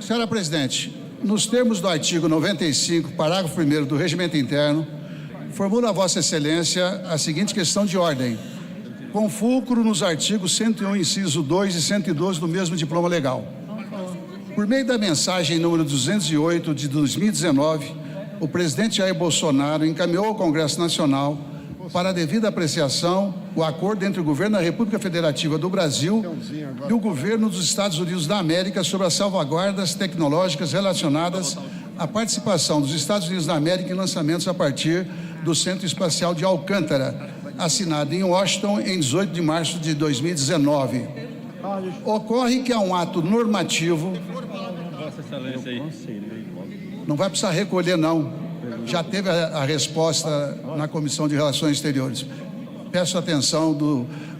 Senhora Presidente, nos termos do artigo 95, parágrafo 1º do Regimento Interno, formula a Vossa Excelência a seguinte questão de ordem, com fulcro nos artigos 101, inciso 2 e 112 do mesmo diploma legal. Por meio da mensagem número 208 de 2019, o presidente Jair Bolsonaro encaminhou ao Congresso Nacional para a devida apreciação o acordo entre o governo da República Federativa do Brasil e o governo dos Estados Unidos da América sobre as salvaguardas tecnológicas relacionadas à participação dos Estados Unidos da América em lançamentos a partir do Centro Espacial de Alcântara, assinado em Washington em 18 de março de 2019. Ocorre que há um ato normativo. Não vai precisar recolher, não. Já teve a resposta na Comissão de Relações Exteriores. Peço a atenção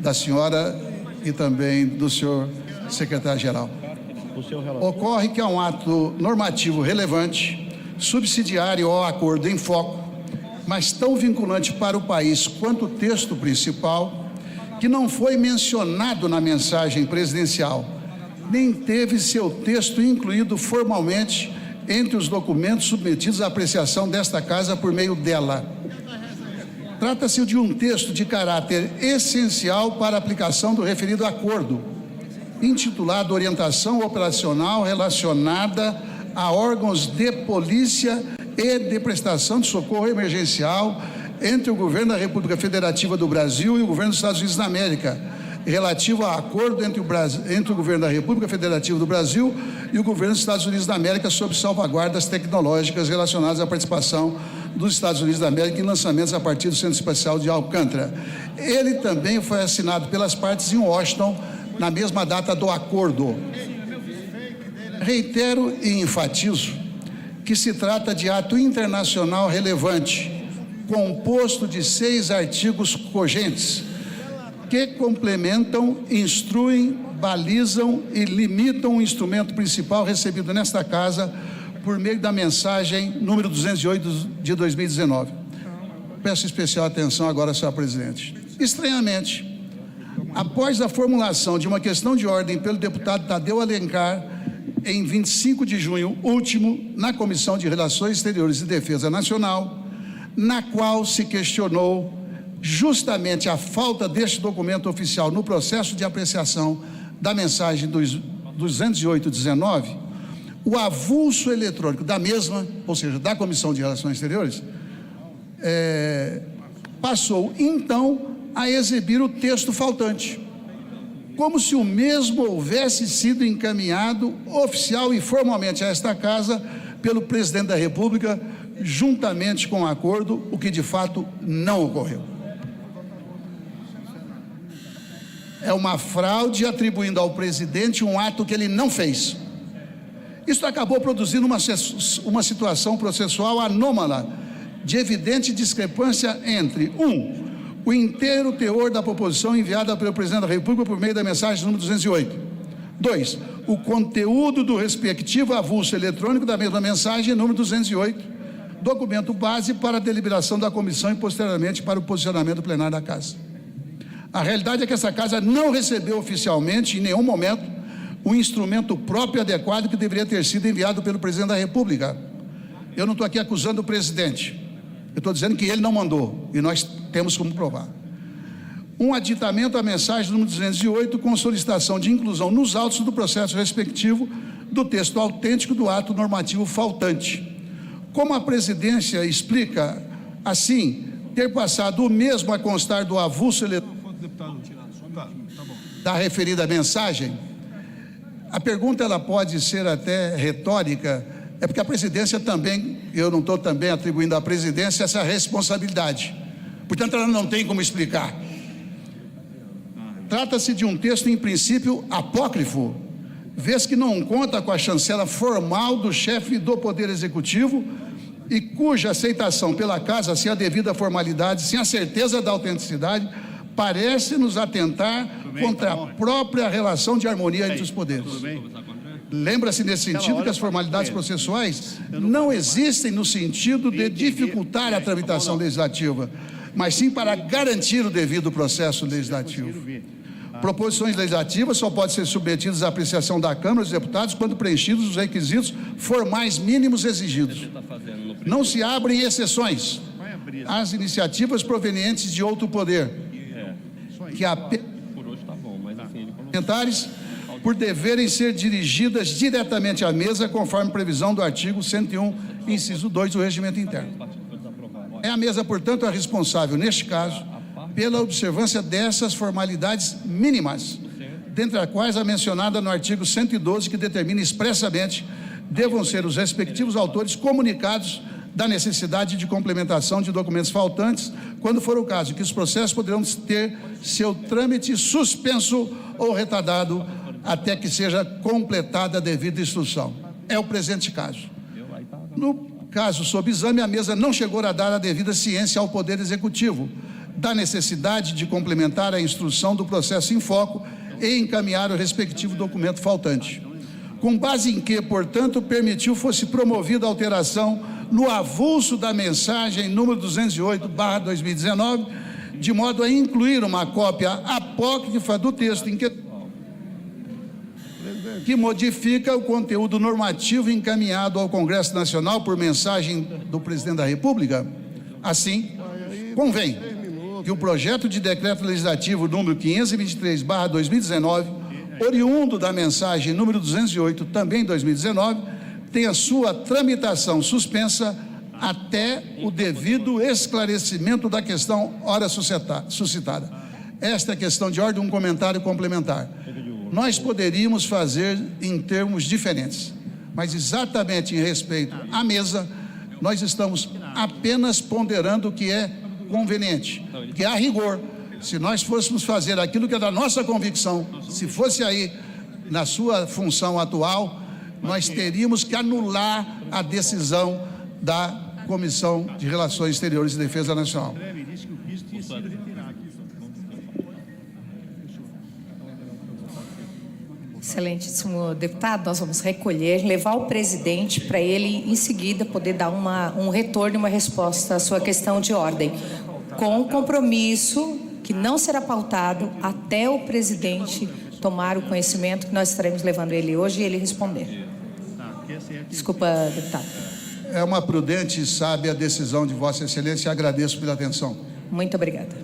da senhora e também do senhor secretário-geral. Ocorre que há um ato normativo relevante, subsidiário ao acordo em foco, mas tão vinculante para o país quanto o texto principal, que não foi mencionado na mensagem presidencial, nem teve seu texto incluído formalmente entre os documentos submetidos à apreciação desta Casa por meio dela. Trata-se de um texto de caráter essencial para a aplicação do referido acordo, intitulado Orientação Operacional relacionada a órgãos de polícia e de prestação de socorro emergencial entre o governo da República Federativa do Brasil e o governo dos Estados Unidos da América, relativo ao acordo entre o governo da República Federativa do Brasil e o governo dos Estados Unidos da América sobre salvaguardas tecnológicas relacionadas à participação dos Estados Unidos da América em lançamentos a partir do Centro Espacial de Alcântara. Ele também foi assinado pelas partes em Washington na mesma data do acordo. Reitero e enfatizo que se trata de ato internacional relevante, composto de 6 artigos cogentes, que complementam, instruem, balizam e limitam o instrumento principal recebido nesta Casa por meio da mensagem número 208 de 2019. Peço especial atenção agora, senhora Presidente. Estranhamente, após a formulação de uma questão de ordem pelo deputado Tadeu Alencar, em 25 de junho último, na Comissão de Relações Exteriores e Defesa Nacional, na qual se questionou justamente a falta deste documento oficial no processo de apreciação da mensagem 208/19, o avulso eletrônico da mesma, ou seja, da Comissão de Relações Exteriores, passou então a exibir o texto faltante, como se o mesmo houvesse sido encaminhado oficial e formalmente a esta Casa pelo presidente da República, juntamente com o acordo, o que de fato não ocorreu. É uma fraude atribuindo ao presidente um ato que ele não fez. Isso acabou produzindo uma situação processual anômala, de evidente discrepância entre, o inteiro teor da proposição enviada pelo presidente da República por meio da mensagem número 208. 2. O conteúdo do respectivo avulso eletrônico da mesma mensagem número 208, documento base para a deliberação da comissão e posteriormente para o posicionamento plenário da Casa. A realidade é que essa Casa não recebeu oficialmente, em nenhum momento, um instrumento próprio e adequado que deveria ter sido enviado pelo presidente da República. Eu não estou aqui acusando o presidente, eu estou dizendo que ele não mandou, e nós temos como provar. Um aditamento à mensagem número 208 com solicitação de inclusão nos autos do processo respectivo do texto autêntico do ato normativo faltante. Como a presidência explica, assim, ter passado o mesmo a constar do avulso eletrônico da referida mensagem, a pergunta ela pode ser até retórica, é porque a presidência também, eu não estou também atribuindo à presidência essa responsabilidade, portanto ela não tem como explicar. Trata-se de um texto em princípio apócrifo, vez que não conta com a chancela formal do chefe do Poder Executivo e cuja aceitação pela Casa, sem a devida formalidade, sem a certeza da autenticidade, parece nos atentar contra a própria relação de harmonia entre os poderes. Lembra-se nesse sentido que as formalidades processuais não existem no sentido de dificultar a tramitação legislativa, mas sim para garantir o devido processo legislativo. Proposições legislativas só podem ser submetidas à apreciação da Câmara dos Deputados quando preenchidos os requisitos formais mínimos exigidos. Não se abrem exceções às iniciativas provenientes de outro poder, que apenas parlamentares, por deverem ser dirigidas diretamente à mesa, conforme previsão do artigo 101, inciso 2 do Regimento Interno. É a mesa, portanto, a responsável, neste caso, pela observância dessas formalidades mínimas, dentre as quais a mencionada no artigo 112, que determina expressamente devam ser os respectivos autores comunicados da necessidade de complementação de documentos faltantes, quando for o caso, que os processos poderão ter seu trâmite suspenso ou retardado até que seja completada a devida instrução. É o presente caso. No caso sob exame, a mesa não chegou a dar a devida ciência ao Poder Executivo da necessidade de complementar a instrução do processo em foco e encaminhar o respectivo documento faltante. Com base em que, portanto, permitiu fosse promovida a alteração no avulso da mensagem número 208/2019, de modo a incluir uma cópia apócrifa do texto em que modifica o conteúdo normativo encaminhado ao Congresso Nacional por mensagem do Presidente da República. Assim, convém que o projeto de decreto legislativo número 523/2019, oriundo da mensagem número 208, também 2019, tenha sua tramitação suspensa até o devido esclarecimento da questão ora suscitada. Esta é a questão de ordem, um comentário complementar. Nós poderíamos fazer em termos diferentes, mas exatamente em respeito à mesa, nós estamos apenas ponderando o que é conveniente, que a rigor, se nós fôssemos fazer aquilo que é da nossa convicção, se fosse aí na sua função atual, nós teríamos que anular a decisão da Comissão de Relações Exteriores e Defesa Nacional. Excelentíssimo deputado, nós vamos recolher, levar o presidente para ele, em seguida, poder dar um retorno e uma resposta à sua questão de ordem, com o compromisso que não será pautado até o presidente tomar o conhecimento que nós estaremos levando ele hoje e ele responder. Desculpa, deputado. É uma prudente e sábia decisão de Vossa Excelência e agradeço pela atenção. Muito obrigada.